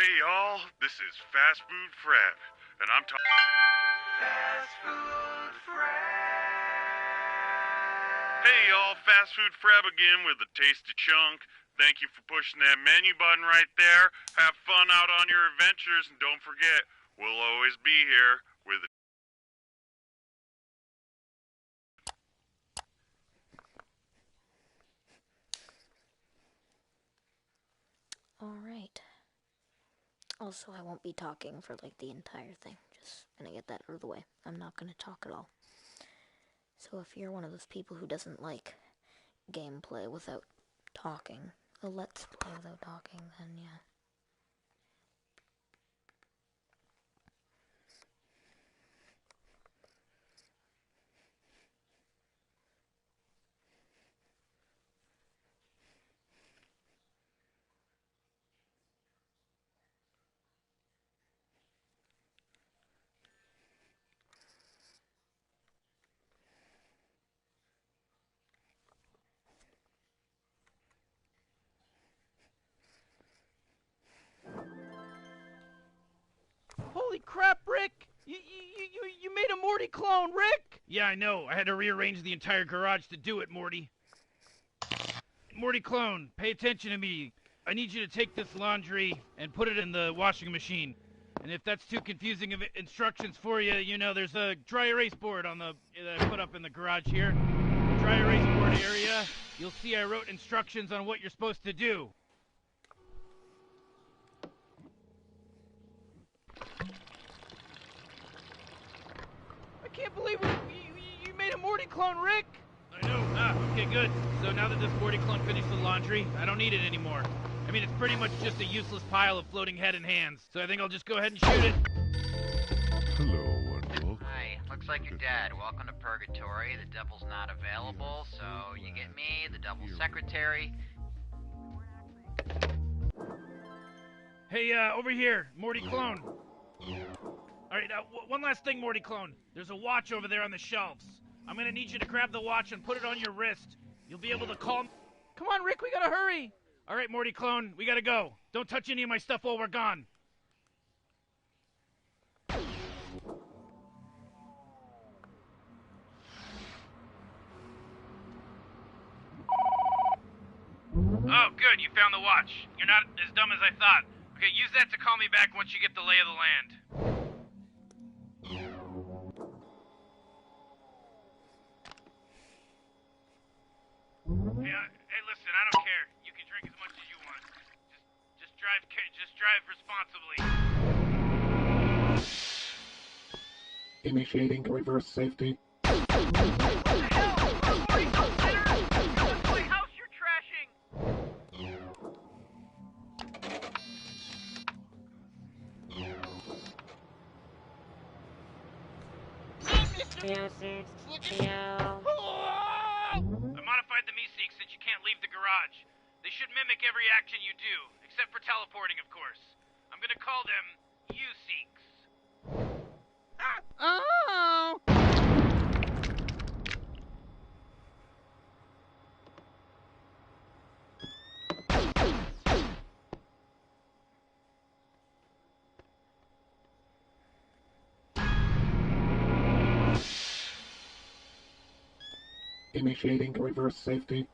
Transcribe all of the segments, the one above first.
Hey y'all, this is Fast Food Fred, and I'm talking Fast Food Fred. Hey y'all, Fast Food Fred again with a tasty chunk. Thank you for pushing that menu button right there. Have fun out on your adventures, and don't forget, we'll always be here with a Alright. Also, I won't be talking for like the entire thing. Just gonna get that out of the way. I'm not gonna talk at all. So if you're one of those people who doesn't like gameplay without talking, a let's play without talking, then yeah. Holy crap, Rick! You made a Morty clone, Rick! Yeah, I know. I had to rearrange the entire garage to do it, Morty. Morty clone, pay attention to me. I need you to take this laundry and put it in the washing machine. And if that's too confusing of instructions for you, you know, there's a dry erase board on the that I put up in the garage here. The dry erase board area. You'll see I wrote instructions on what you're supposed to do. I can't believe you made a Morty clone, Rick! I know. Okay, good. So now that this Morty clone finished the laundry, I don't need it anymore. I mean, it's pretty much just a useless pile of floating head and hands. So I think I'll just go ahead and shoot it. Hello and welcome. Hi, looks like you're dead. Welcome to Purgatory. The devil's not available, so you get me, the devil's secretary. Hey, over here, Morty clone. Alright, one last thing, Morty clone. There's a watch over there on the shelves. I'm gonna need you to grab the watch and put it on your wrist. You'll be able to call... Come on, Rick, we gotta hurry! Alright, Morty clone, we gotta go. Don't touch any of my stuff while we're gone. Oh, good, you found the watch. You're not as dumb as I thought. Okay, use that to call me back once you get the lay of the land. Hey, listen, I don't care. You can drink as much as you want. Just drive responsibly. Initiating reverse safety. What the hell? Morty, don't litter! That's my house you're trashing! I modified the me-seeks since you can't leave the garage. They should mimic every action you do, except for teleporting, of course. I'm gonna call them you-seeks. Oh! Initiating reverse safety.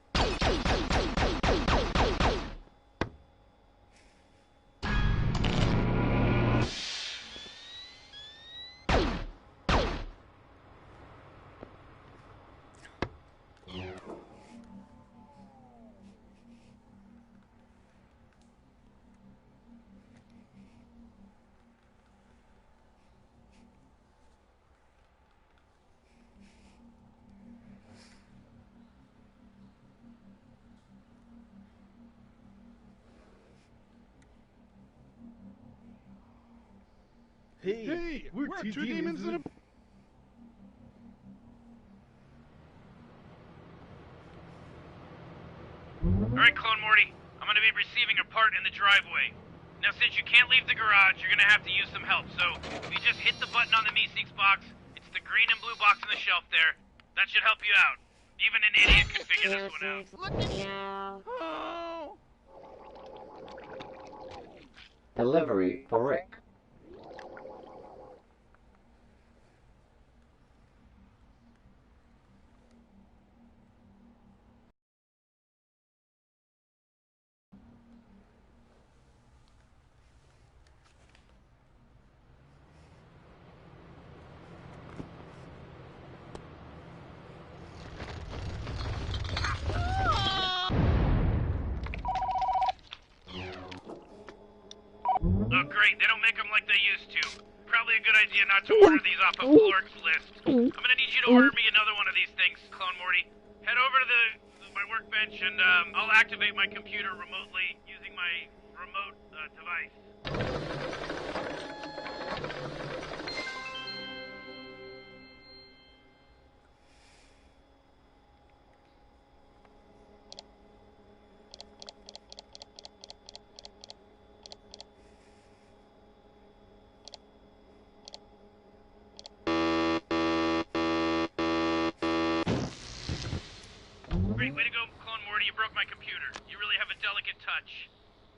Hey, we're two demons in a... Alright, Clone Morty. I'm gonna be receiving a part in the driveway. Now, since you can't leave the garage, you're gonna have to use some help, so if you just hit the button on the me-seeks box, it's the green and blue box on the shelf there. That should help you out. Even an idiot can figure this one out. Look at you! Oh! Delivery for Rick. Oh, great. They don't make them like they used to. Probably a good idea not to order these off of Flork's list. I'm gonna need you to order me another one of these things, Clone Morty. Head over to my workbench and I'll activate my computer remotely using my remote device. Great, way to go, Clone Morty. You broke my computer. You really have a delicate touch.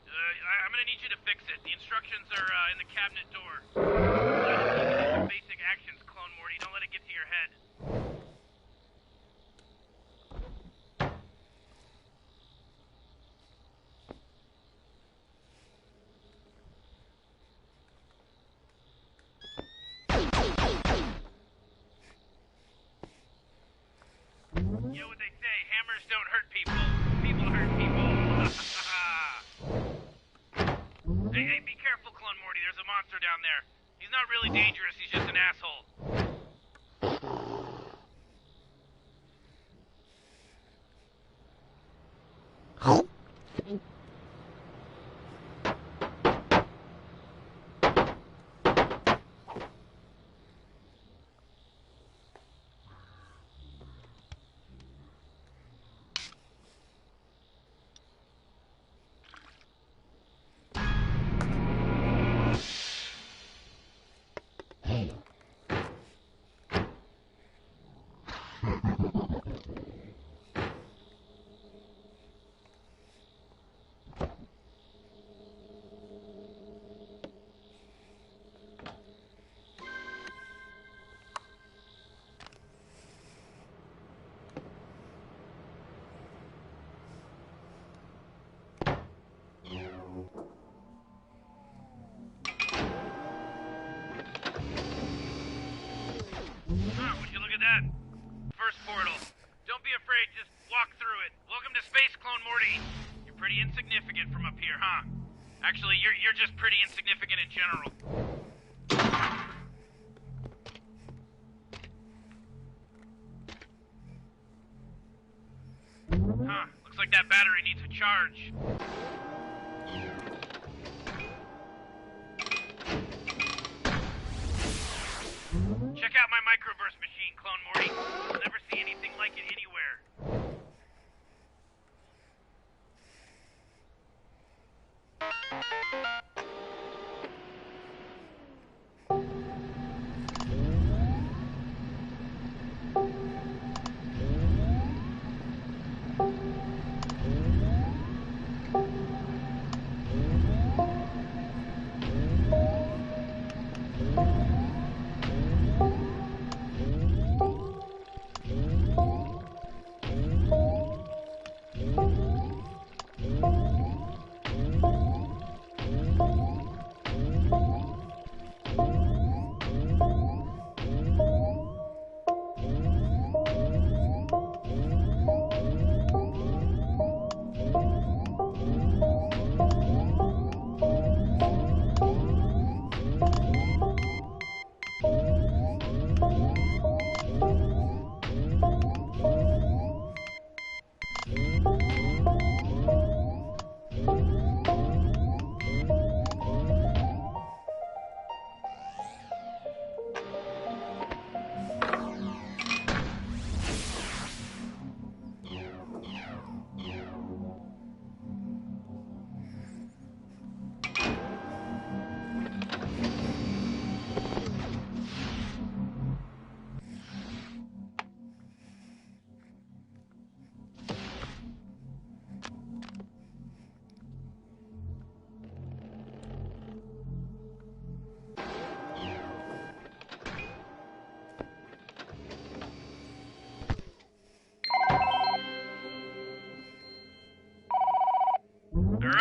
I'm gonna need you to fix it. The instructions are in the cabinet door. Some basic actions, Clone Morty. Don't let it get to your head. You know what they say, hammers don't hurt people. People hurt people. Hey, be careful, Clone Morty. There's a monster down there. He's not really dangerous, he's just an asshole. Would you look at that? First portal. Don't be afraid, just walk through it. Welcome to space, Clone Morty. You're pretty insignificant from up here, huh? Actually, you're just pretty insignificant in general. Huh, looks like that battery needs a charge. Check out my microburst machine, Clone Morty. You'll never see anything like it anywhere.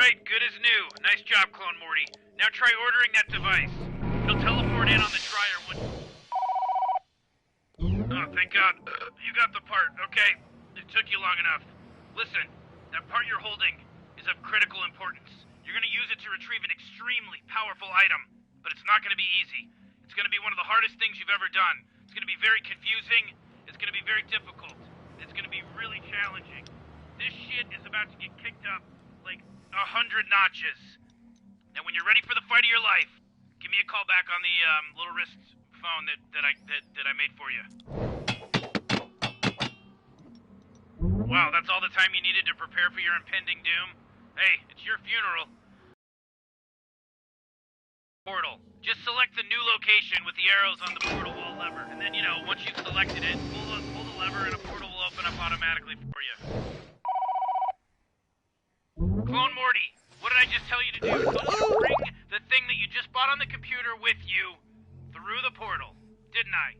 Alright, good as new. Nice job, Clone Morty. Now try ordering that device. It'll teleport in on the dryer when... Oh, thank God. You got the part, okay? It took you long enough. Listen, that part you're holding is of critical importance. You're gonna use it to retrieve an extremely powerful item, but it's not gonna be easy. It's gonna be one of the hardest things you've ever done. It's gonna be very confusing. It's gonna be very difficult. It's gonna be really challenging. This shit is about to get kicked up like 100 notches. Now, when you're ready for the fight of your life, give me a call back on the little wrist phone that I made for you. Wow, that's all the time you needed to prepare for your impending doom? Hey, it's your funeral. Portal. Just select the new location with the arrows on the portal wall lever, and then, once you've selected it, pull the lever and a portal will open up automatically for you. Clone Morty, what did I just tell you to do? Bring the thing that you just bought on the computer with you through the portal, didn't I?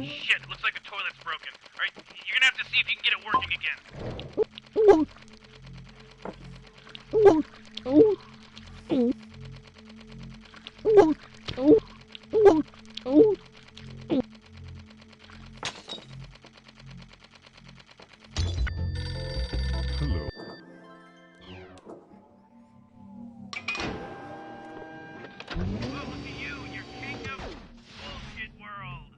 Shit, looks like the toilet's broken. Alright, you're gonna have to see if you can get it working again. Hello. Well, look at you, you're king of bullshit world.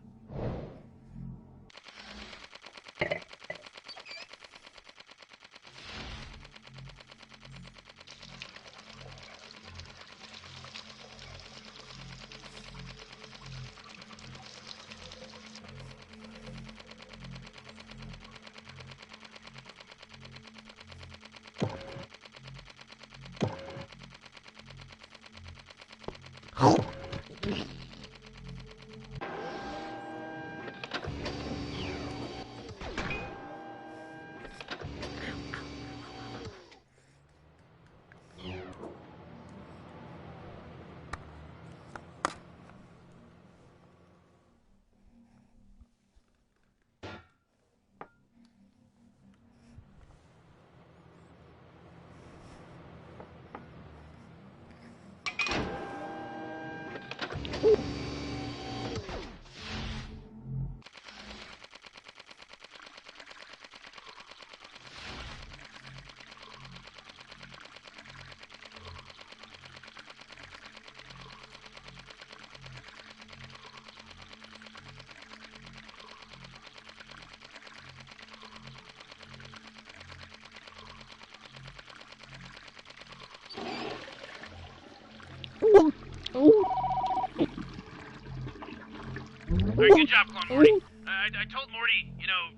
Alright, good job, Clone Morty. I told Morty,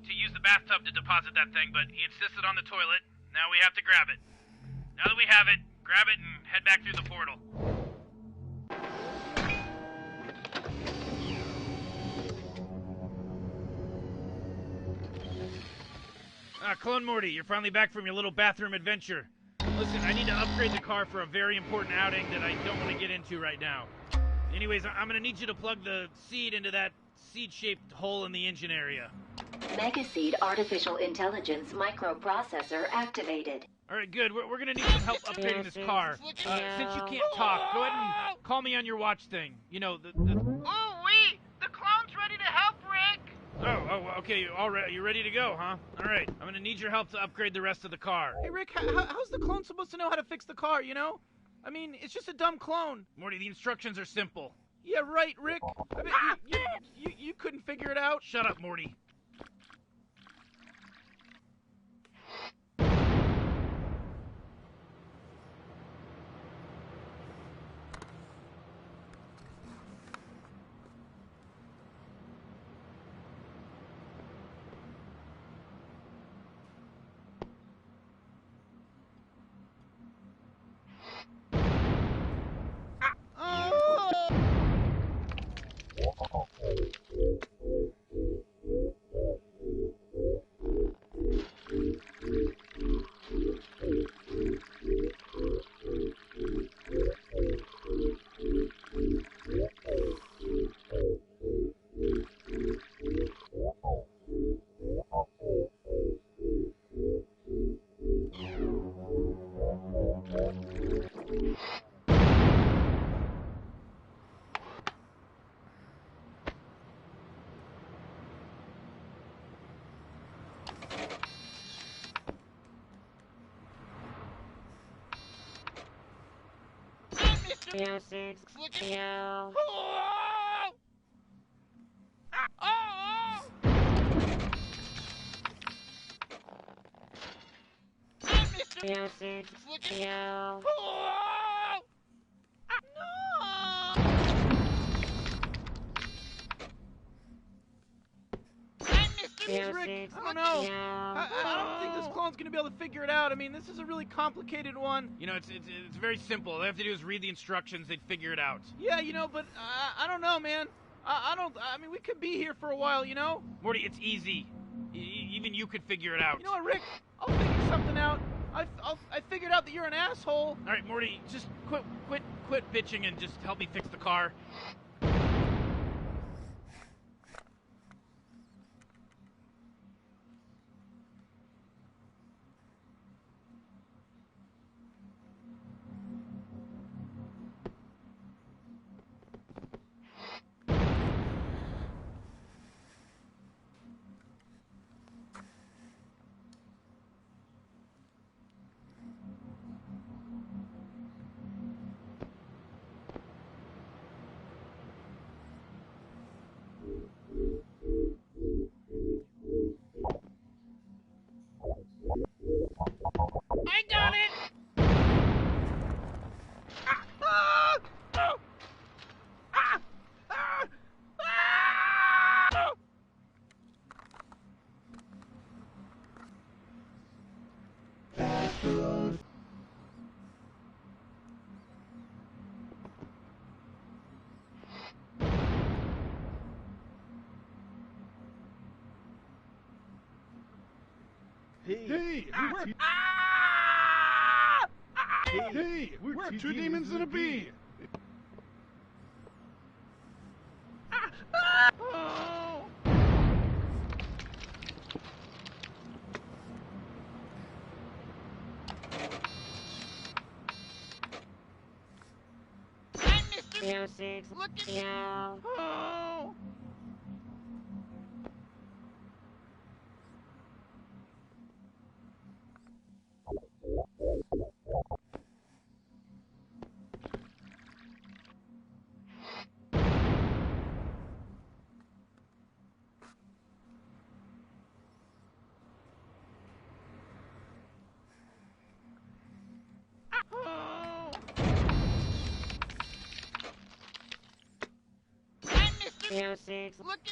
to use the bathtub to deposit that thing, but he insisted on the toilet. Now we have to grab it. Now that we have it, grab it and head back through the portal. Clone Morty, you're finally back from your little bathroom adventure. Listen, I need to upgrade the car for a very important outing that I don't want to get into right now. Anyways, I'm gonna need you to plug the seed into that seed-shaped hole in the engine area. Megaseed Artificial Intelligence Microprocessor activated. Alright, good. We're gonna need some help upgrading this car. Since you can't talk, go ahead and call me on your watch thing. Ooh-wee! The clone's ready to help, Rick! Oh, okay. All right. You ready to go, huh? Alright. I'm gonna need your help to upgrade the rest of the car. Hey, Rick, how's the clone supposed to know how to fix the car, I mean, it's just a dumb clone. Morty, the instructions are simple. Yeah, right, Rick. I mean, you couldn't figure it out. Shut up, Morty. Look at you. Look at you. Rick, I don't know. I don't think this clone's gonna be able to figure it out. I mean, this is a really complicated one. You know, it's very simple. All they have to do is read the instructions. They'd figure it out. Yeah, but I don't know, man. I mean, we could be here for a while, Morty, it's easy. Even you could figure it out. You know what, Rick? I'll figure something out. I figured out that you're an asshole. All right, Morty, just quit bitching and just help me fix the car. I got it! Hey, we're two demons and a bee. Look at you. Oh. Look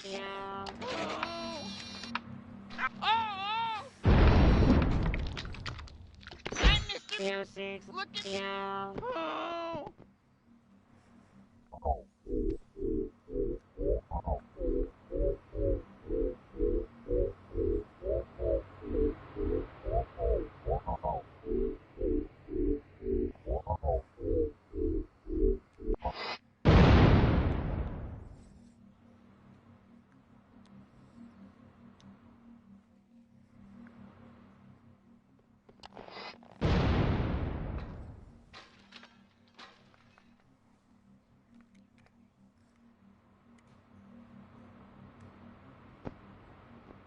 at you. Look at you.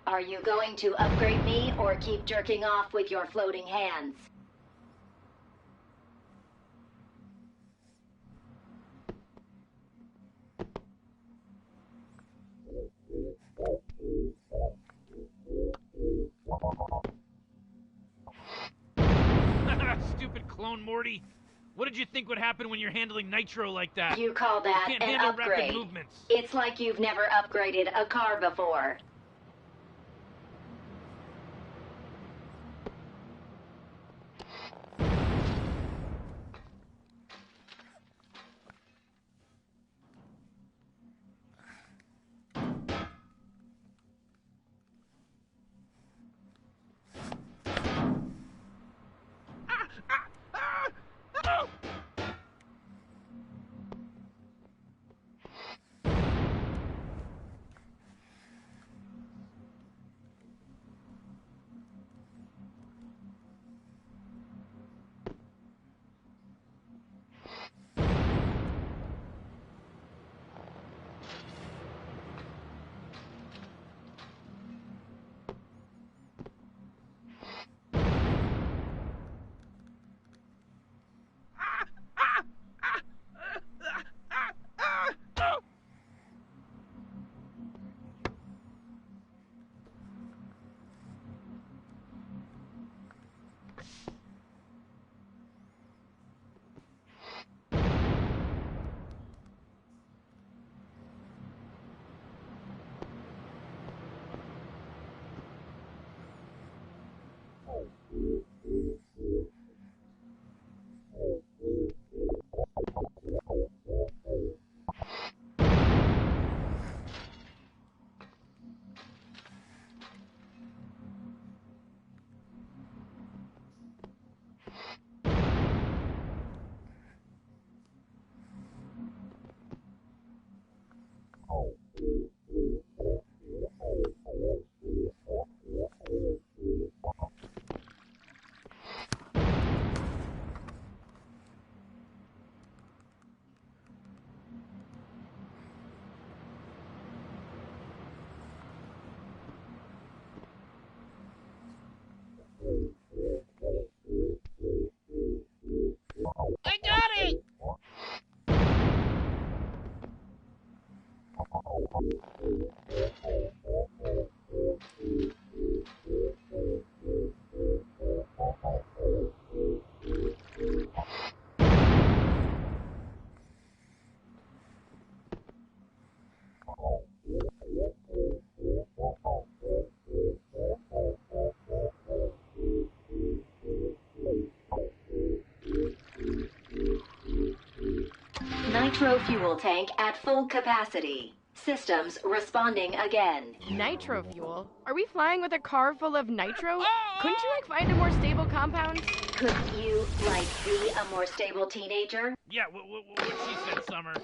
Are you going to upgrade me or keep jerking off with your floating hands? Stupid clone Morty. What did you think would happen when you're handling nitro like that? You call that can't an handle rapid upgrade. movements. It's like you've never upgraded a car before. Nitro fuel tank at full capacity. Systems responding again. Nitro fuel? Are we flying with a car full of nitro? Couldn't you, find a more stable compound? Could you, be a more stable teenager? Yeah, what she said, Summer.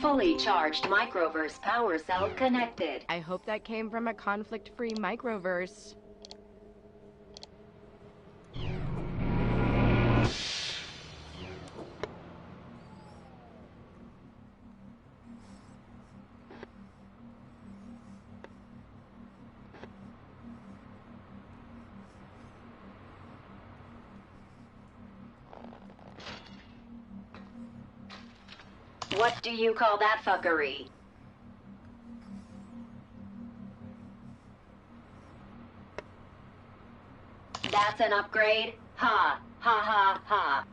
Fully charged microverse power cell connected. I hope that came from a conflict-free microverse. What do you call that fuckery? That's an upgrade? Ha, ha ha ha.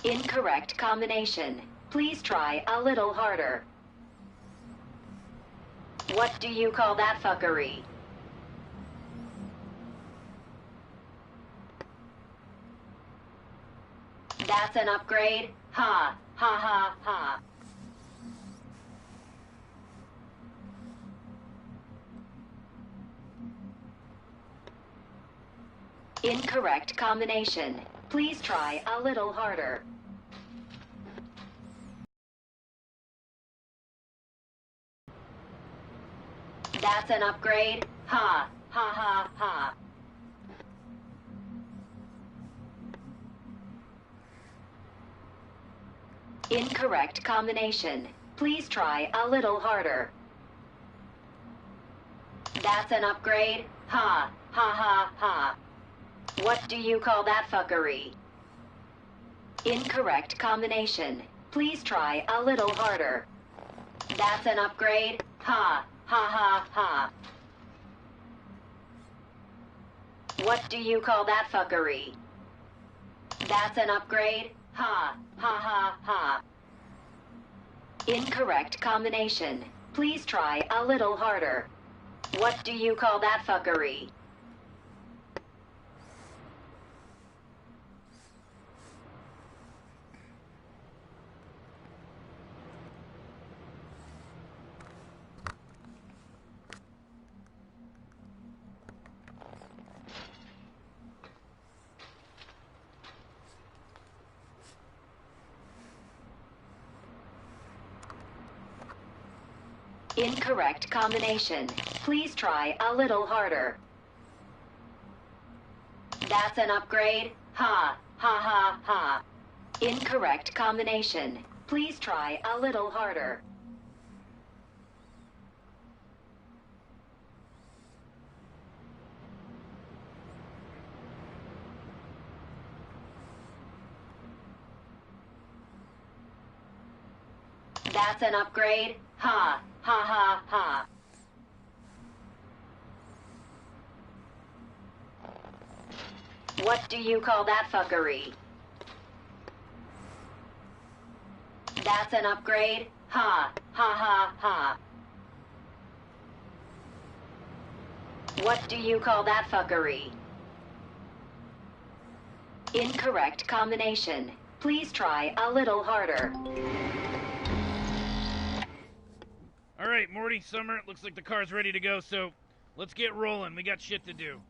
Incorrect combination. Please try a little harder. What do you call that fuckery? That's an upgrade? Ha, ha ha ha. Incorrect combination. Please try a little harder. That's an upgrade? Ha, ha ha ha. Incorrect combination. Please try a little harder. That's an upgrade? Ha, ha ha ha. What do you call that fuckery? Incorrect combination. Please try a little harder. That's an upgrade? Ha, ha ha ha. What do you call that fuckery? That's an upgrade? Ha, ha ha ha. Incorrect combination. Please try a little harder. What do you call that fuckery? Incorrect combination. Please try a little harder. That's an upgrade? Ha, ha ha ha. Incorrect combination. Please try a little harder. That's an upgrade? Ha, ha ha ha. What do you call that fuckery? That's an upgrade? Ha, ha ha ha. What do you call that fuckery? Incorrect combination. Please try a little harder. All right, Morty, Summer, it looks like the car's ready to go, so let's get rolling. We got shit to do.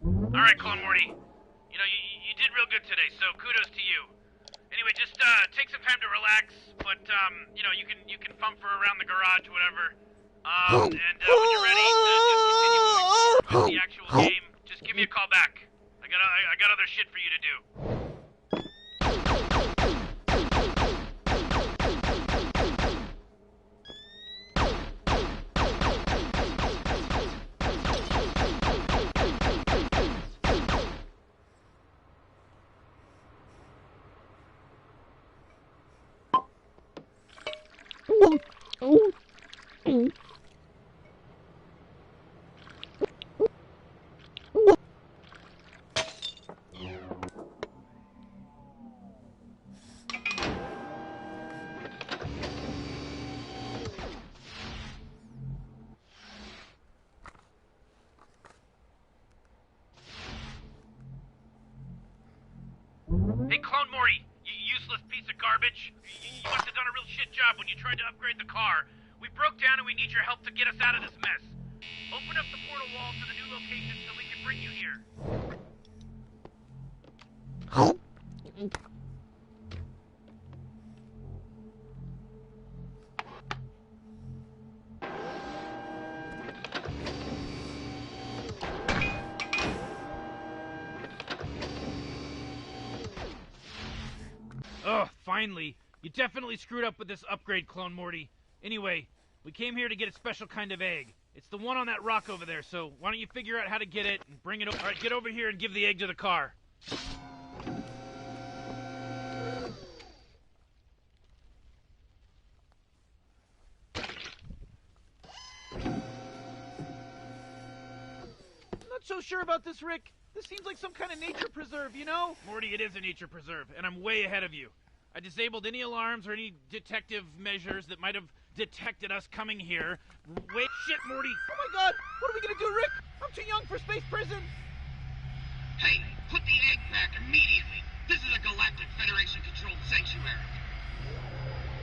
All right, Clone Morty. You know, you did real good today, so kudos to you. Anyway, just take some time to relax, but you know, you can fumfer around the garage, whatever. And when you're ready to just continue moving forward with the actual game, just give me a call back. I got other shit for you to do. Hey, Clone Morty, you useless piece of garbage. You must have done a real shit job when you tried to upgrade the car. We broke down and we need your help to get us out of this mess. Open up the portal wall to the new location so we can bring you here. Oh, finally. You definitely screwed up with this upgrade, Clone Morty. Anyway, we came here to get a special kind of egg. It's the one on that rock over there, so why don't you figure out how to get it and bring it over. Alright, get over here and give the egg to the car. I'm not so sure about this, Rick. This seems like some kind of nature preserve, you know? Morty, it is a nature preserve, and I'm way ahead of you. I disabled any alarms or any detective measures that might have detected us coming here. Wait, shit, Morty! Oh my god, what are we gonna do, Rick? I'm too young for space prison. Hey, put the egg back immediately. This is a Galactic Federation-controlled sanctuary.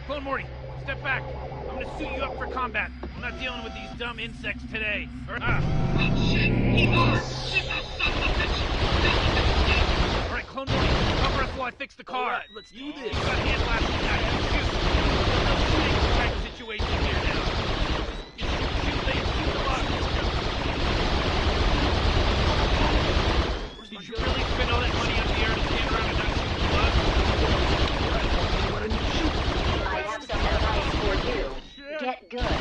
Clone Morty, step back. I'm gonna suit you up for combat. I'm not dealing with these dumb insects today. Oh shit, he's armed! Get those sons of a bitch! Alright, Clone Morty, cover us while I fix the car. Alright, let's do this. You got hand blasting guys. Shoot. No shooting type situation here now. Shoot, they shoot the box. Did you really spend all that money on the air to stand around and not shoot the bus? I have some advice for you. Get good.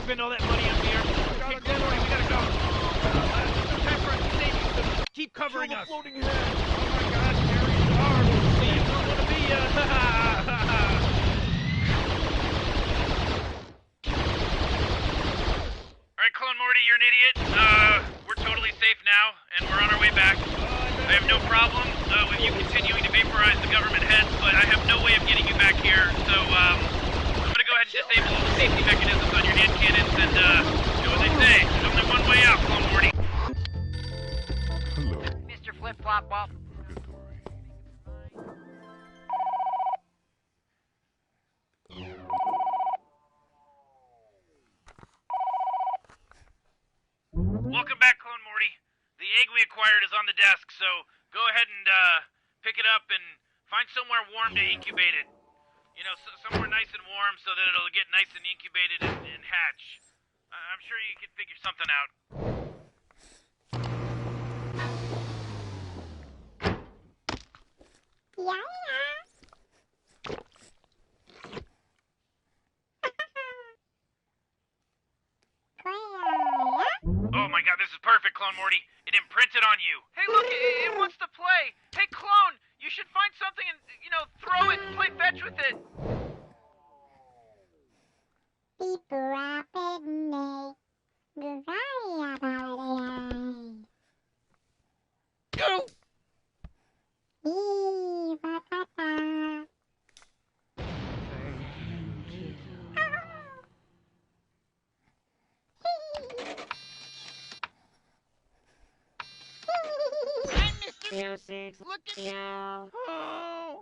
Spend all that money up here. Okay, Clone Morty, we gotta go. Time for us to save you, so keep covering us. Floating head. Oh my god, Jerry, it's horrible. See, I don't want to be Alright, Clone Morty, you're an idiot. We're totally safe now, and we're on our way back. I have no problem with you continuing to vaporize the government heads, but I have no way of getting you back here, so, I'm gonna go ahead and disable all the safety mechanisms on your hand cannons and, do what they say. There's only one way out, Clone Morty. Hello, Mr. Flip Flop Ball. Purgatory. Welcome back, Clone Morty. The egg we acquired is on the desk, so go ahead and, pick it up and find somewhere warm to incubate it. You know, somewhere nice and warm so that it'll get nice and incubated and hatch. I'm sure you can figure something out. Oh my god, this is perfect, Clone Morty. It imprinted on you. Hey, look, it wants to play. Hey, Clone, you should find something and, you know, throw it and play fetch with it. Go! Music, look at you. Oh.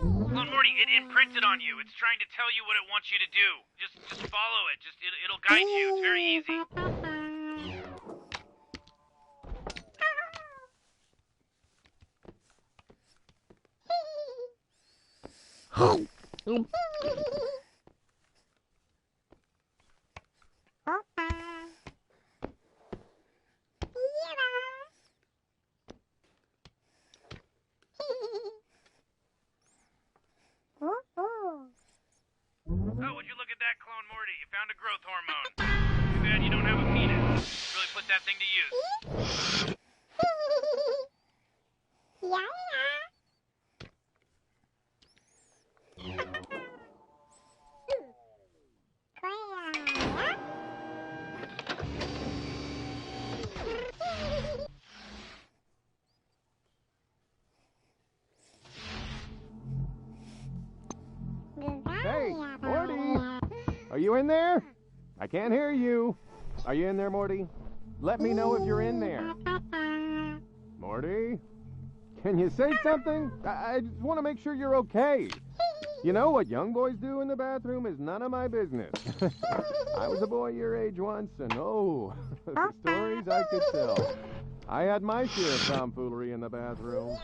Clone Morty, it imprinted on you. It's trying to tell you what it wants you to do. Just follow it. It'll guide you. It's very easy. Oh, would you look at that, Clone Morty? You found a growth hormone. Too bad you don't have a penis. Really put that thing to use. Hey, Morty! Are you in there? I can't hear you. Are you in there, Morty? Let me know if you're in there. Morty? Can you say something? I just want to make sure you're okay. You know, what young boys do in the bathroom is none of my business. I was a boy your age once, and oh, the stories I could tell. I had my share of tomfoolery in the bathroom.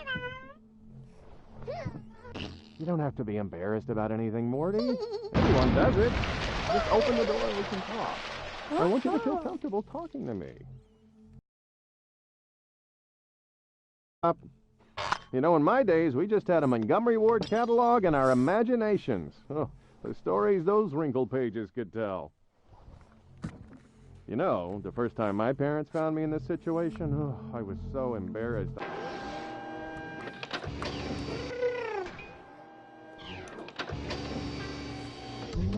You don't have to be embarrassed about anything, Morty. Everyone does it. Just open the door and we can talk. I want you to feel comfortable talking to me. You know, in my days, we just had a Montgomery Ward catalog and our imaginations. Oh, the stories those wrinkled pages could tell. You know, the first time my parents found me in this situation, oh, I was so embarrassed.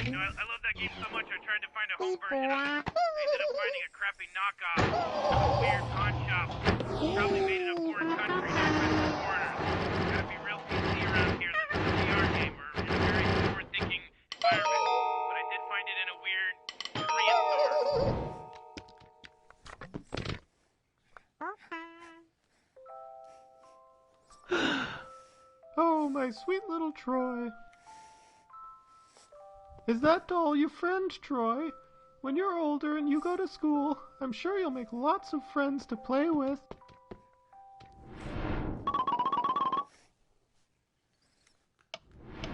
You know, I love that game so much, I tried to find a home version of it. I ended up finding a crappy knockoff from a weird pawn shop. Probably made in a foreign country near Western foreigners. Gotta be real PC around here. This is a VR game. We're in a very forward-thinking environment. But I did find it in a weird Korean store. Oh, my sweet little Troy. Is that doll your friend, Troy? When you're older and you go to school, I'm sure you'll make lots of friends to play with.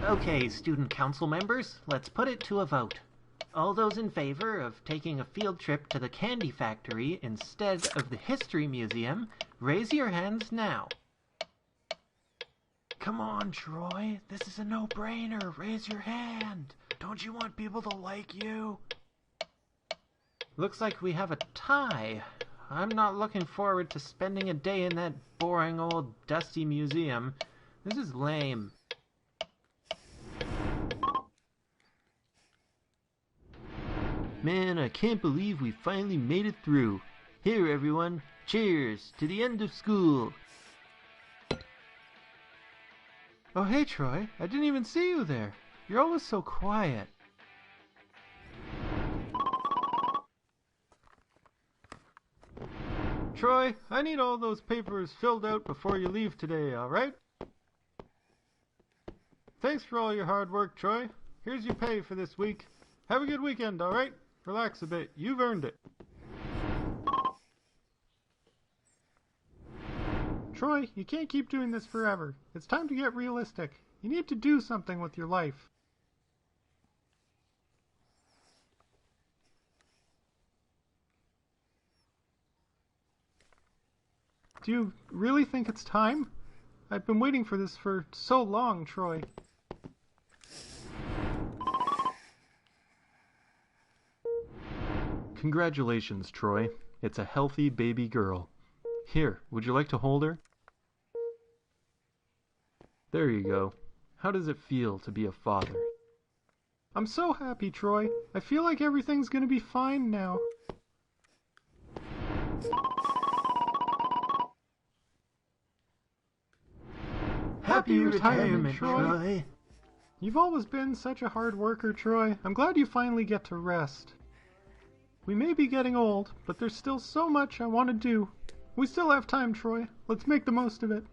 Okay, student council members, let's put it to a vote. All those in favor of taking a field trip to the candy factory instead of the history museum, raise your hands now. Come on, Troy. This is a no-brainer. Raise your hand. Don't you want people to like you? Looks like we have a tie. I'm not looking forward to spending a day in that boring old dusty museum. This is lame. Man, I can't believe we finally made it through. Here, everyone. Cheers to the end of school. Oh, hey, Troy. I didn't even see you there. You're always so quiet. Troy, I need all those papers filled out before you leave today, all right? Thanks for all your hard work, Troy. Here's your pay for this week. Have a good weekend, all right? Relax a bit. You've earned it. Troy, you can't keep doing this forever. It's time to get realistic. You need to do something with your life. Do you really think it's time? I've been waiting for this for so long, Troy. Congratulations, Troy. It's a healthy baby girl. Here, would you like to hold her? There you go. How does it feel to be a father? I'm so happy, Troy. I feel like everything's gonna be fine now. Happy retirement, Troy. You've always been such a hard worker, Troy. I'm glad you finally get to rest. We may be getting old, but there's still so much I want to do. We still have time, Troy. Let's make the most of it.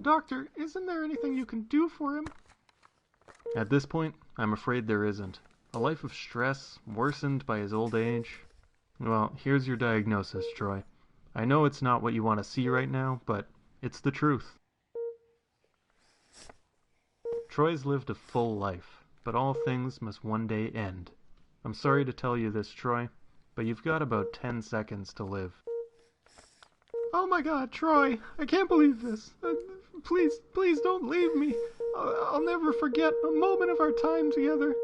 Doctor, isn't there anything you can do for him? At this point, I'm afraid there isn't. A life of stress, worsened by his old age. Well, here's your diagnosis, Troy. I know it's not what you want to see right now, but it's the truth. Troy's lived a full life, but all things must one day end. I'm sorry to tell you this, Troy, but you've got about 10 seconds to live. Oh my God, Troy! I can't believe this. Please don't leave me. I'll never forget a moment of our time together.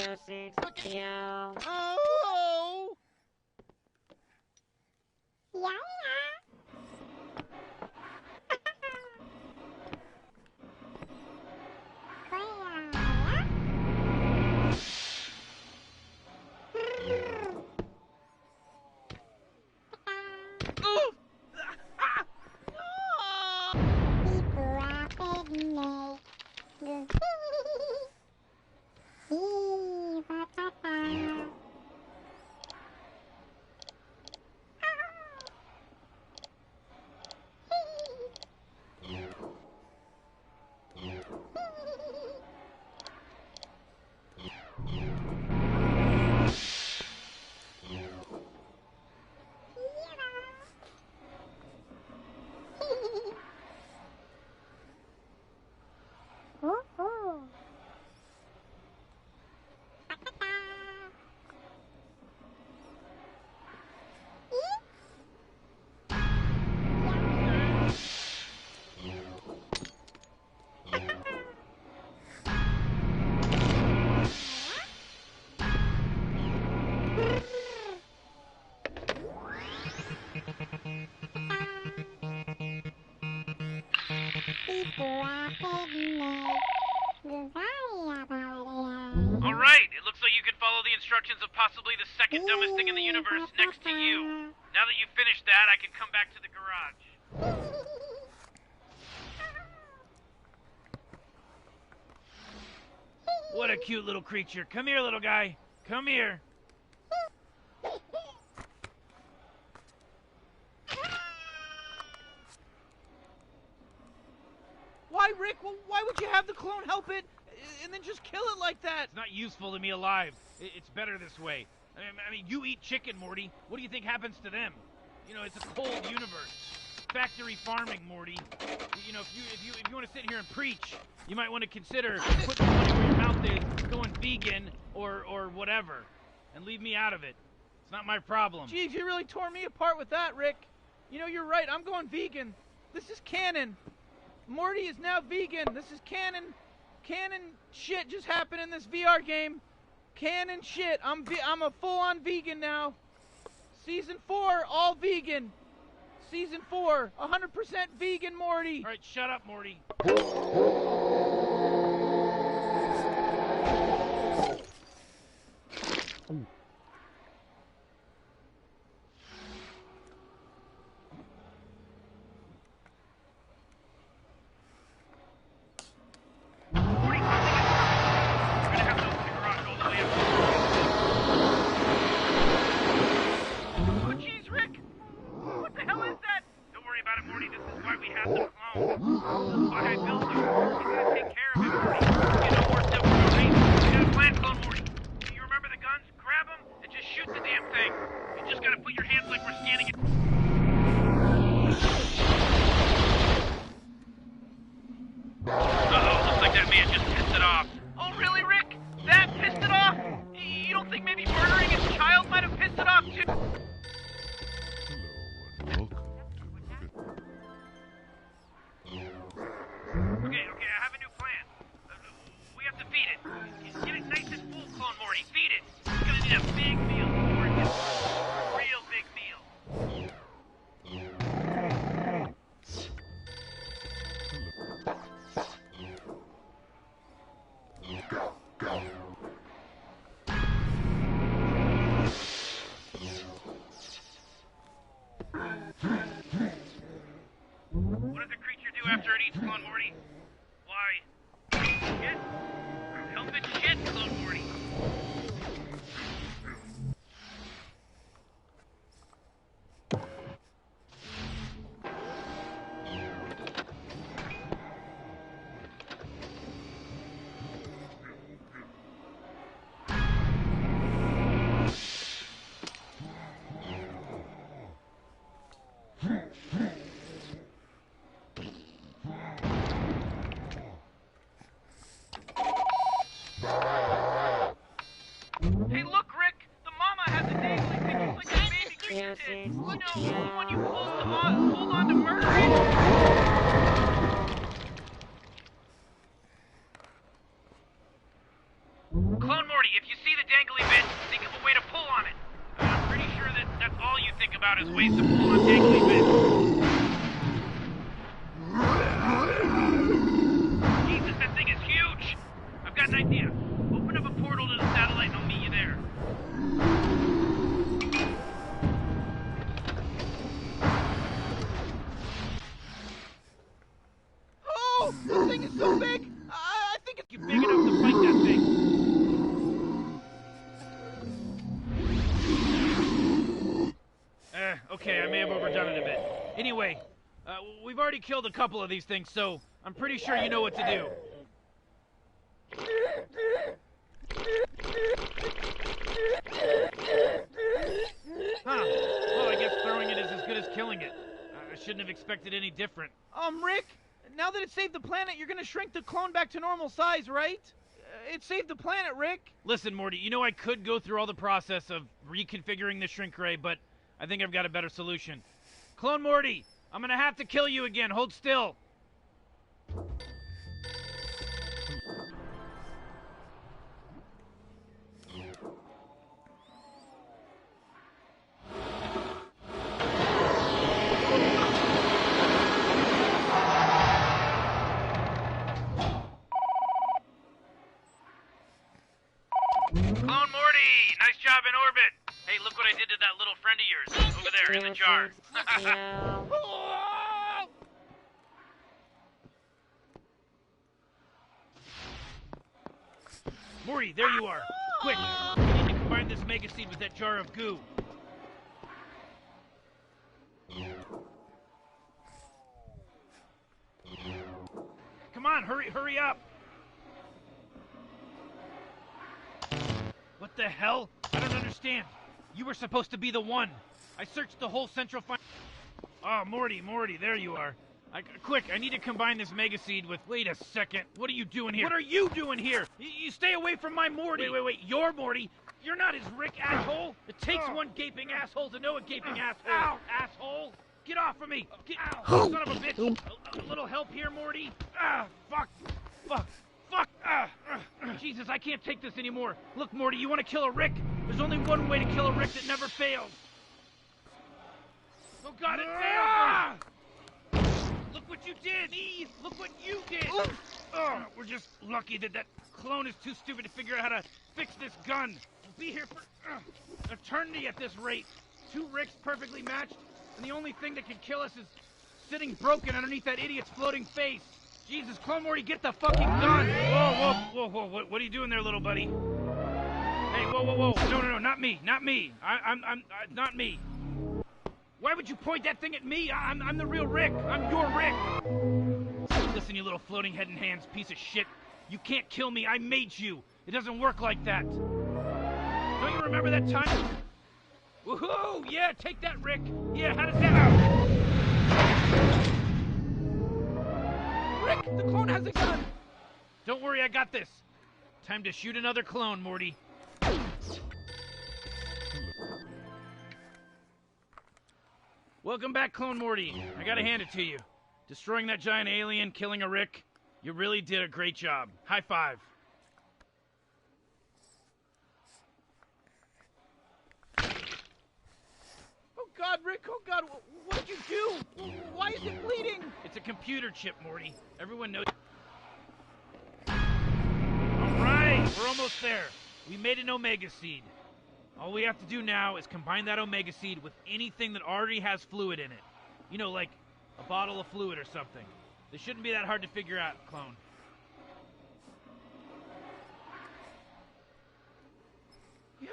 Oh! Alright, it looks like you can follow the instructions of possibly the second dumbest thing in the universe next to you. Now that you've finished that, I can come back to the garage. What a cute little creature. Come here, little guy. Come here. Why, Rick? Well, why would you have the clone help it and then just kill it like that? It's not useful to me alive. It's better this way. I mean, you eat chicken, Morty. What do you think happens to them? You know, it's a cold universe. Factory farming, Morty. You know, if you want to sit here and preach, you might want to consider putting the money where your mouth is, going vegan or whatever, and leave me out of it. It's not my problem. Geez, you really tore me apart with that, Rick. You know, you're right. I'm going vegan. This is canon. Morty is now vegan. This is canon. Canon shit just happened in this VR game. Canon shit. I'm a full-on vegan now. Season 4, all vegan. Season 4, 100% vegan Morty. All right, shut up, Morty. What does the creature do after it eats Clone Morty? Why, shit. Help it shit, Clone Morty. Hey, look, Rick! The mama has a dangly thing just like that baby creature did. Look, no, the one you hold on to murder. Clone Morty, if you about is ways to pull a dangly bit. Jesus, that thing is huge! I've got an idea. Open up a portal to the satellite and I'll meet you there. Oh! This thing is so big! I think it's big enough to fight that thing. Okay, I may have overdone it a bit. Anyway, we've already killed a couple of these things, so I'm pretty sure you know what to do. Huh. Well, I guess throwing it is as good as killing it. I shouldn't have expected any different. Rick, now that it saved the planet, you're gonna shrink the clone back to normal size, right? It saved the planet, Rick. Listen, Morty, you know I could go through all the process of reconfiguring the shrink ray, but I think I've got a better solution. Clone Morty, I'm gonna have to kill you again. Hold still. Clone Morty, nice job in orbit. Hey, look what I did to that little friend of yours over there in the jar. Morty, there you are. Quick, we need to combine this mega seed with that jar of goo. Come on, hurry up. What the hell? I don't understand. You were supposed to be the one. I searched the whole central Oh, Morty, there you are. Quick, I need to combine this mega seed with... Wait a second. What are you doing here? What are you doing here? You stay away from my Morty. Wait. You're Morty. You're not his Rick, asshole. It takes one gaping asshole to know a gaping asshole. Ow, asshole. Get off of me. Son of a bitch. A little help here, Morty. Fuck. Jesus, I can't take this anymore. Look, Morty, you want to kill a Rick? There's only one way to kill a Rick that never fails. Oh, God, it failed! Look what you did! Look what you did! Oh, we're just lucky that clone is too stupid to figure out how to fix this gun. We'll be here for eternity at this rate. 2 Ricks perfectly matched, and the only thing that can kill us is sitting broken underneath that idiot's floating face. Jesus, Clone Morty, get the fucking gun! Whoa, what are you doing there, little buddy? Hey, whoa, no, not me, I'm not me. Why would you point that thing at me? I'm the real Rick, I'm your Rick! Listen, you little floating head and hands piece of shit. You can't kill me, I made you. It doesn't work like that. Don't you remember that time? Woohoo! Yeah, take that, Rick! Yeah, how does that... Rick, the clone has a gun! Don't worry, I got this. Time to shoot another clone, Morty. Welcome back, Clone Morty. I gotta hand it to you. Destroying that giant alien, killing a Rick, you really did a great job. High five. Oh God, Rick, oh God, what did you do? Why is it bleeding? It's a computer chip, Morty. Everyone knows. Alright, we're almost there. We made an Omega Seed. All we have to do now is combine that Omega Seed with anything that already has fluid in it. You know, like a bottle of fluid or something. This shouldn't be that hard to figure out, Clone.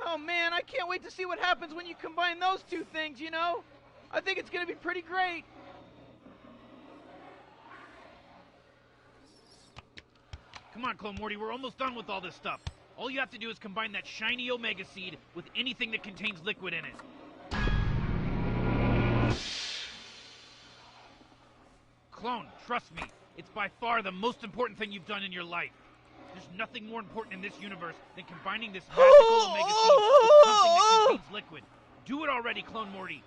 Oh man, I can't wait to see what happens when you combine those 2 things, you know? I think it's gonna be pretty great. Come on, Clone Morty, we're almost done with all this stuff. All you have to do is combine that shiny Omega Seed with anything that contains liquid in it. Clone, trust me, it's by far the most important thing you've done in your life. There's nothing more important in this universe than combining this magical Omega Seed with something that contains liquid. Do it already, Clone Morty.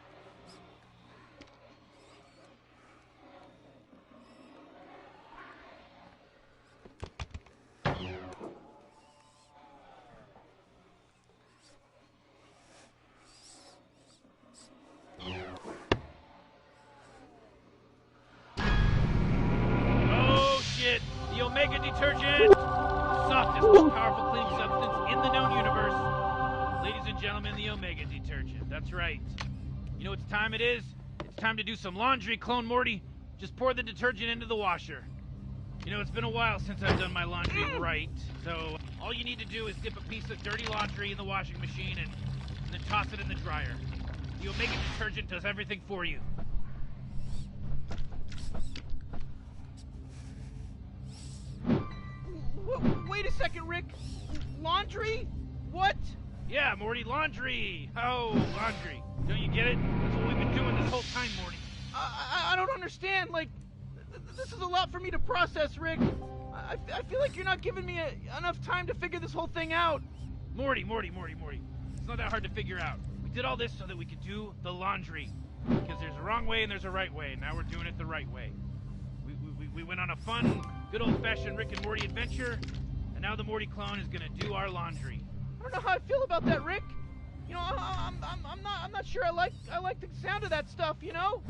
Omega Detergent! The softest, most powerful cleaning substance in the known universe. Ladies and gentlemen, the Omega Detergent. That's right. You know what time it is? It's time to do some laundry, Clone Morty. Just pour the detergent into the washer. You know, it's been a while since I've done my laundry right, so all you need to do is dip a piece of dirty laundry in the washing machine and then toss it in the dryer. The Omega Detergent does everything for you. Wait a second, Rick. Laundry? What? Yeah, Morty, laundry. Oh, laundry. Don't you get it? That's what we've been doing this whole time, Morty. I don't understand. Like, this is a lot for me to process, Rick. I feel like you're not giving me enough time to figure this whole thing out. Morty. It's not that hard to figure out. We did all this so that we could do the laundry. Because there's a wrong way and there's a right way. Now we're doing it the right way. We went on a fun, good old-fashioned Rick and Morty adventure, and now the Morty clone is gonna do our laundry. I don't know how I feel about that, Rick. You know, I'm not sure I like the sound of that stuff. You know,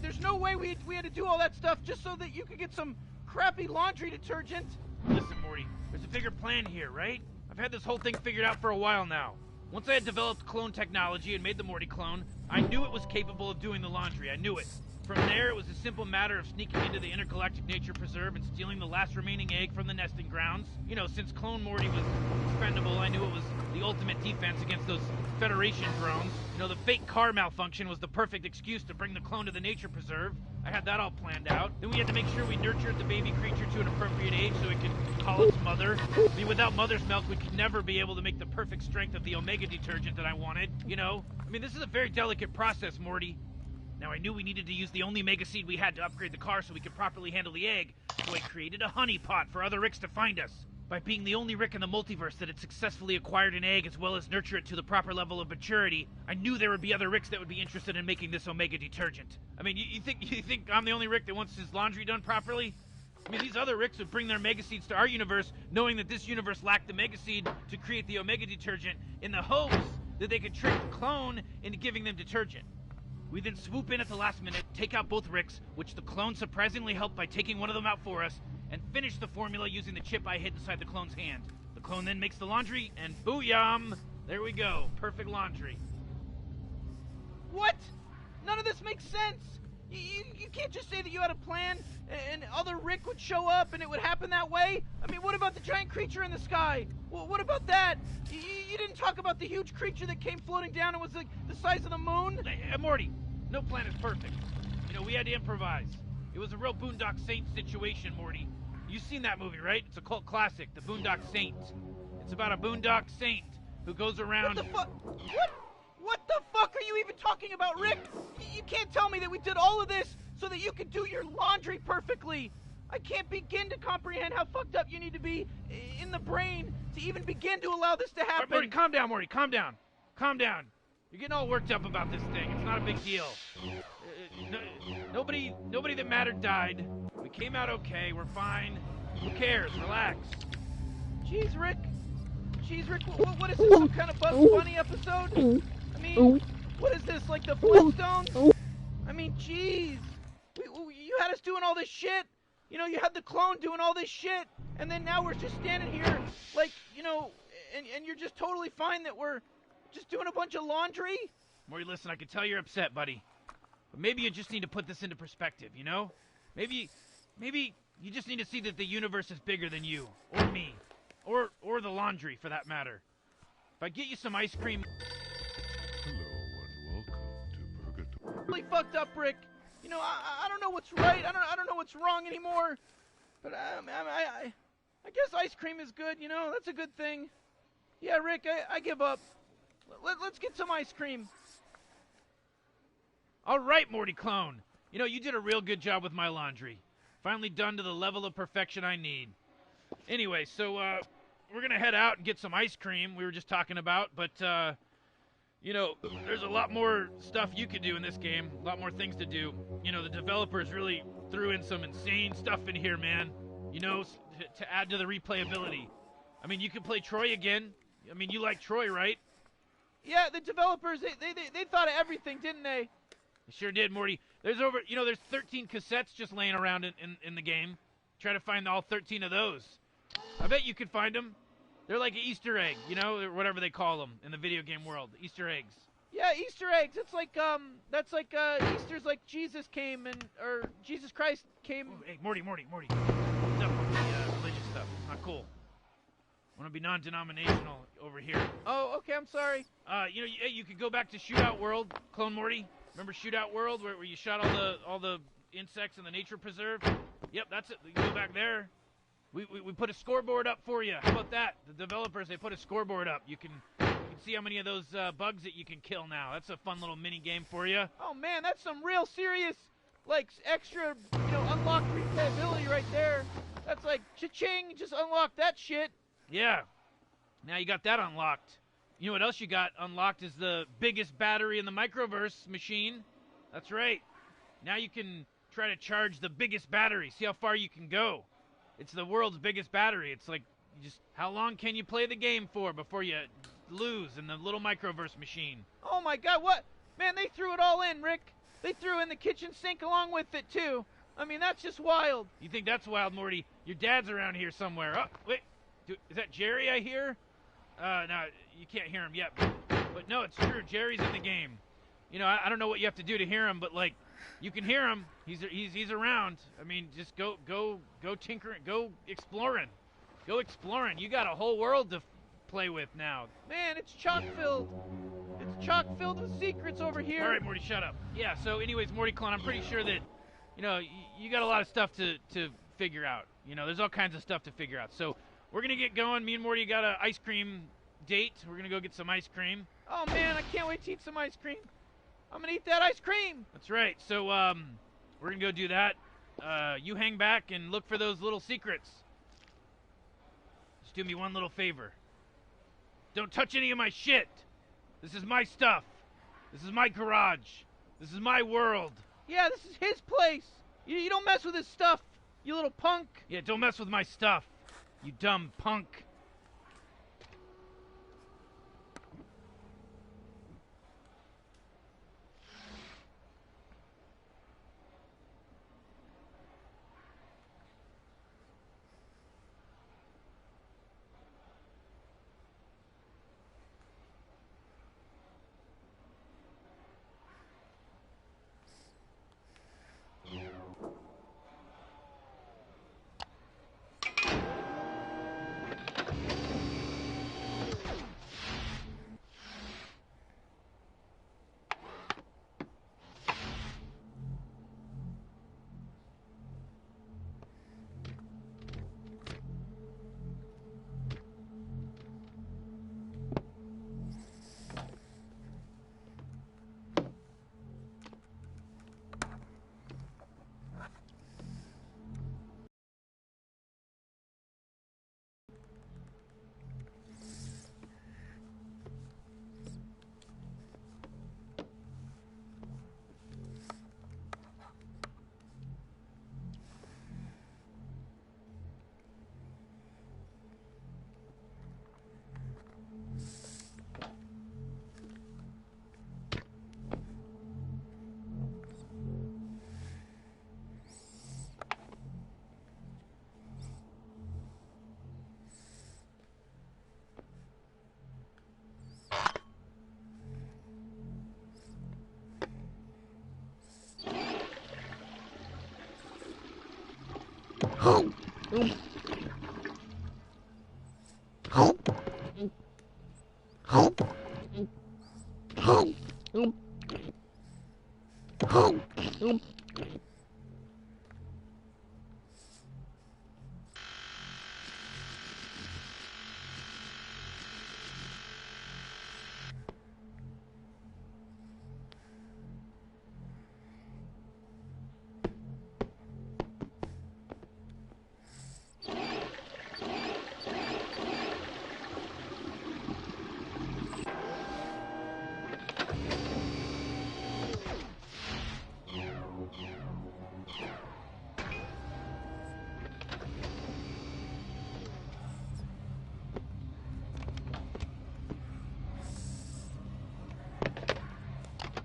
there's no way we had to do all that stuff just so that you could get some crappy laundry detergent. Listen, Morty, there's a bigger plan here, right? I've had this whole thing figured out for a while now. Once I had developed clone technology and made the Morty clone, I knew it was capable of doing the laundry. I knew it. From there, it was a simple matter of sneaking into the Intergalactic Nature Preserve and stealing the last remaining egg from the nesting grounds. You know, since Clone Morty was expendable, I knew it was the ultimate defense against those Federation drones. You know, the fake car malfunction was the perfect excuse to bring the clone to the Nature Preserve. I had that all planned out. Then we had to make sure we nurtured the baby creature to an appropriate age so it could call its mother. I mean, without mother's milk, we could never be able to make the perfect strength of the Omega Detergent that I wanted. You know? I mean, this is a very delicate process, Morty. Now, I knew we needed to use the only Mega Seed we had to upgrade the car so we could properly handle the egg, so I created a honeypot for other Ricks to find us. By being the only Rick in the multiverse that had successfully acquired an egg as well as nurture it to the proper level of maturity, I knew there would be other Ricks that would be interested in making this Omega Detergent. I mean, you think I'm the only Rick that wants his laundry done properly? I mean, these other Ricks would bring their Mega Seeds to our universe, knowing that this universe lacked the Mega Seed to create the Omega Detergent, in the hopes that they could trick the clone into giving them detergent. We then swoop in at the last minute, take out both Ricks, which the clone surprisingly helped by taking one of them out for us, and finish the formula using the chip I hid inside the clone's hand. The clone then makes the laundry, and booyah! There we go. Perfect laundry. What? None of this makes sense. You can't just say that you had a plan and other Rick would show up and it would happen that way. I mean, what about the giant creature in the sky? Well, what about that? You didn't talk about the huge creature that came floating down and was like the size of the moon? Morty, no plan is perfect. You know, we had to improvise. It was a real Boondock Saint situation, Morty. You've seen that movie, right? It's a cult classic, The Boondock Saint. It's about a Boondock Saint who goes around... What the fuck? What the fuck are you even talking about, Rick? You can't tell me that we did all of this so that you could do your laundry perfectly. I can't begin to comprehend how fucked up you need to be in the brain to even begin to allow this to happen. Morty, calm down, Morty. Calm down. Calm down. You're getting all worked up about this thing. It's not a big deal. Nobody that mattered died. We came out okay. We're fine. Who cares? Relax. Jeez, Rick. What is this, some kind of Bugs Bunny episode? I mean, what is this, like the Flintstones? I mean, jeez. You had us doing all this shit. You know, you had the clone doing all this shit. And then now we're just standing here, like, you know, and you're just totally fine that we're just doing a bunch of laundry? Morty, listen, I can tell you're upset, buddy. But maybe you just need to put this into perspective, you know? Maybe you just need to see that the universe is bigger than you, or me, or the laundry, for that matter. If I get you some ice cream... Hello and welcome to Purgatory. Really fucked up, Rick. You know, I don't know what's right. I don't know what's wrong anymore. But I guess ice cream is good. You know, that's a good thing. Yeah, Rick, I give up. Let's get some ice cream. All right, Morty Clone. You know, you did a real good job with my laundry. Finally done to the level of perfection I need. Anyway, so we're gonna head out and get some ice cream we were just talking about, but you know, there's a lot more stuff you could do in this game, a lot more things to do. You know, the developers really threw in some insane stuff in here, man. You know, to add to the replayability. I mean, you can play Troy again. I mean, you like Troy, right? Yeah, the developers, they thought of everything, didn't they? They sure did, Morty. There's 13 cassettes just laying around in the game. try to find all 13 of those. I bet you could find them. They're like an Easter egg, you know, or whatever they call them in the video game world. Easter eggs. Yeah, Easter eggs. It's like that's like Easter's like Jesus came or Jesus Christ came. Ooh, hey, Morty. What's up with the religious stuff? It's not cool. I want to be non-denominational over here. Oh, okay. I'm sorry. You could go back to Shootout World, Clone Morty. Remember Shootout World where you shot all the insects in the nature preserve? Yep, that's it. You go back there. We put a scoreboard up for you. How about that? The developers, they put a scoreboard up. You can see how many of those bugs that you can kill now. That's a fun little mini game for you. Oh man, that's some real serious, like extra, unlocked replayability right there. That's like cha-ching, just unlock that shit. Yeah. Now you got that unlocked. You know what else you got unlocked is the biggest battery in the microverse machine. That's right. Now you can try to charge the biggest battery. See how far you can go. It's the world's biggest battery. It's like, how long can you play the game for before you lose in the little microverse machine? Oh my god, what? Man, they threw it all in, Rick. They threw in the kitchen sink along with it, too. I mean, that's just wild. You think that's wild, Morty? Your dad's around here somewhere. Oh, wait. Is that Jerry I hear? No, you can't hear him yet. But no, it's true. Jerry's in the game. I don't know what you have to do to hear him, but, like, you can hear him. He's around. I mean, just go tinkering, go exploring. Go exploring. You got a whole world to play with now. Man, it's chock-filled. It's chock-filled with secrets over here. All right, Morty, shut up. Yeah, so anyways, Morty Clone, I'm pretty sure that, you got a lot of stuff to figure out. There's all kinds of stuff to figure out. So we're going to get going. Me and Morty got an ice cream date. We're going to go get some ice cream. Oh, man, I can't wait to eat some ice cream. I'm going to eat that ice cream. That's right. So we're going to go do that. You hang back and look for those little secrets. Just do me one little favor. Don't touch any of my shit. This is my stuff. This is my garage. This is my world. Yeah, this is his place. You don't mess with his stuff, you little punk. Yeah, don't mess with my stuff, you dumb punk.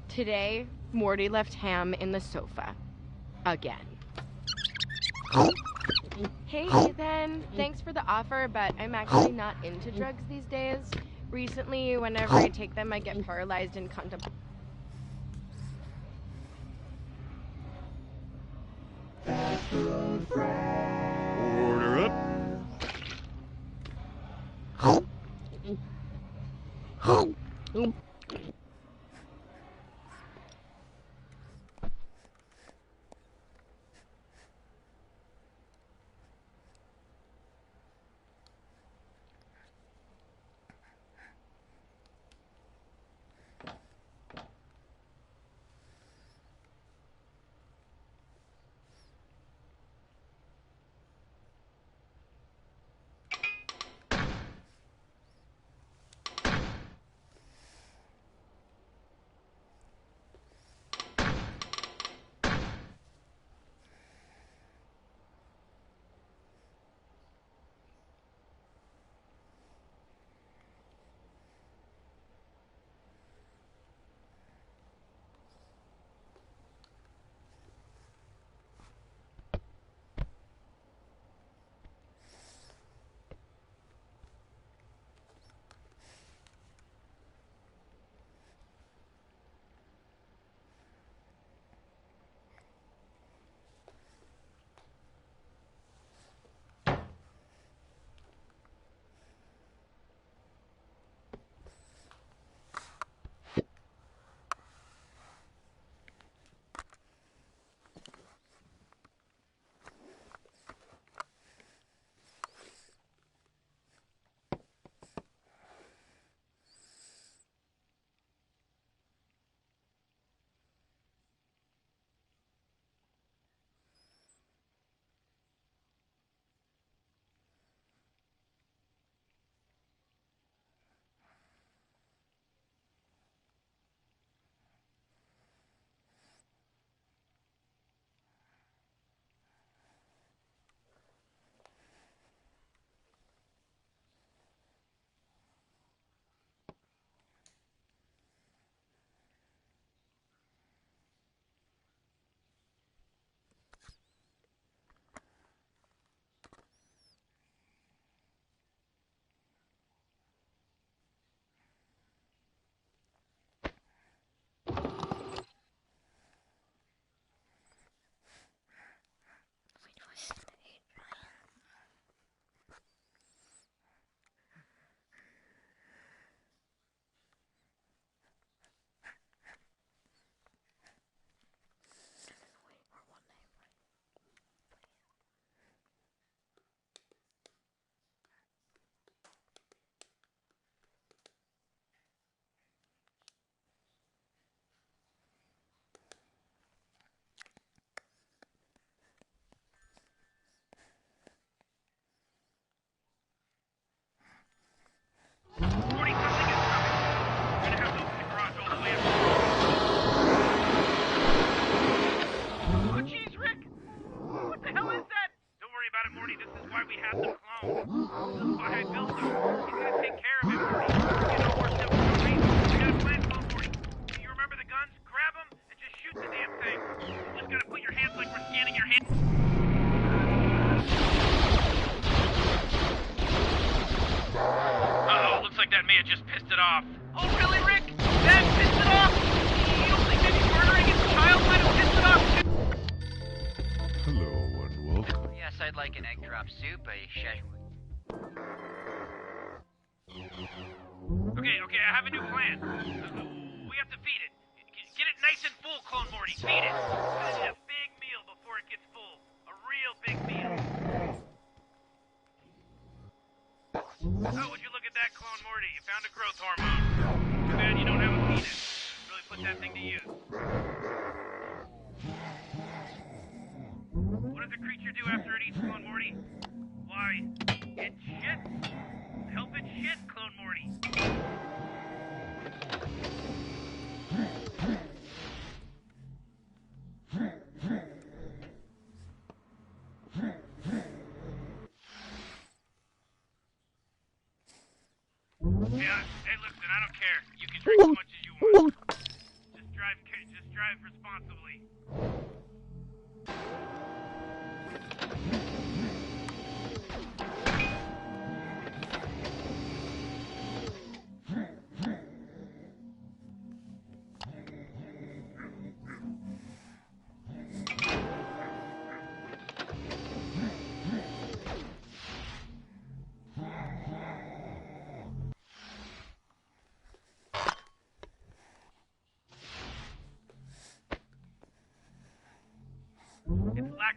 Today, Morty left Ham in the sofa. Again. Hey, Ethan. Thanks for the offer, but I'm actually not into drugs these days. Recently, whenever I take them, I get paralyzed and contemplate. Order up.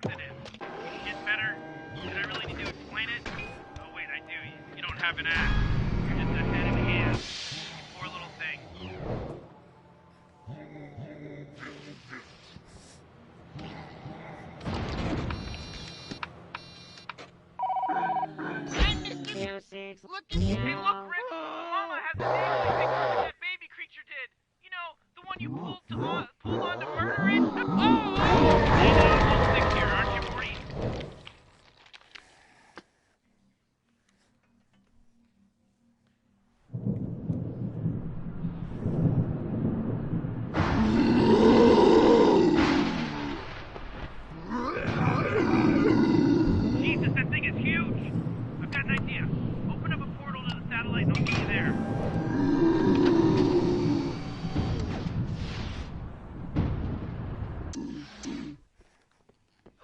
laxative. Get better. Did I really need to explain it? Oh wait, I do. You don't have an axe. You're just a head and hands. Poor little thing. Look at you. Hey, look, Rick! Mama has a name like that baby creature did. You know, the one you pulled on to murder it? Oh! Almost sick here, aren't you, Morty? Jesus, that thing is huge! I've got an idea. Open up a portal to the satellite and I'll meet you there.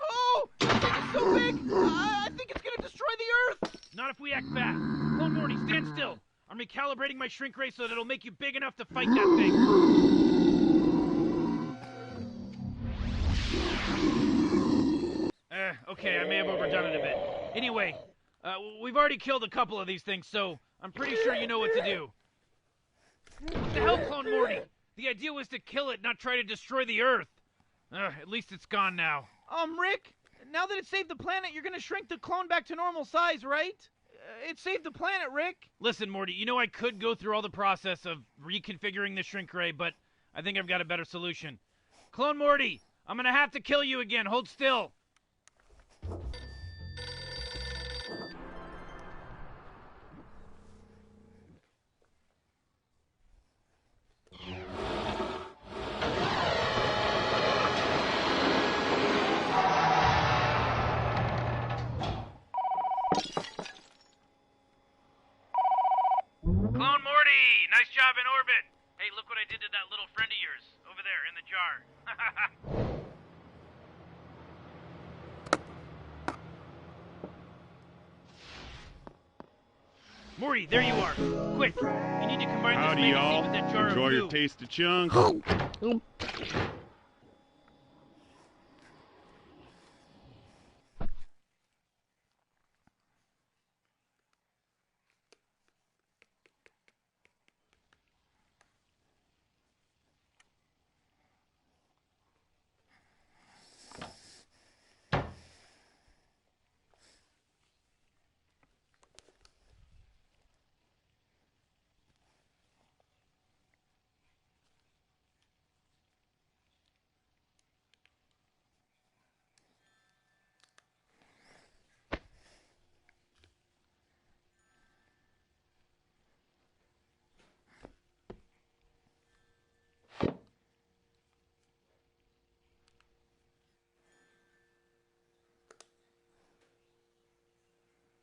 Oh! That thing is so big! I think it's gonna destroy the Earth! Not if we act fast. Clone Morty, stand still. I'm recalibrating my shrink ray so that it'll make you big enough to fight that thing. Okay, I may have overdone it a bit. Anyway, we've already killed a couple of these things, so I'm pretty sure you know what to do. What the hell, Clone Morty? The idea was to kill it, not try to destroy the Earth. At least it's gone now. Rick, now that it saved the planet, you're gonna shrink the clone back to normal size, right? It saved the planet, Rick. Listen, Morty, you know I could go through all the process of reconfiguring the shrink ray, but I think I've got a better solution. Clone Morty, I'm gonna have to kill you again. Hold still. Clone Morty! Nice job in orbit! Hey, look what I did to that little friend of yours. Over there, in the jar. Morty, there you are. Quick, you need to combine Howdy, this y'all. magazine with that jar Enjoy of your goo. tasty chunk.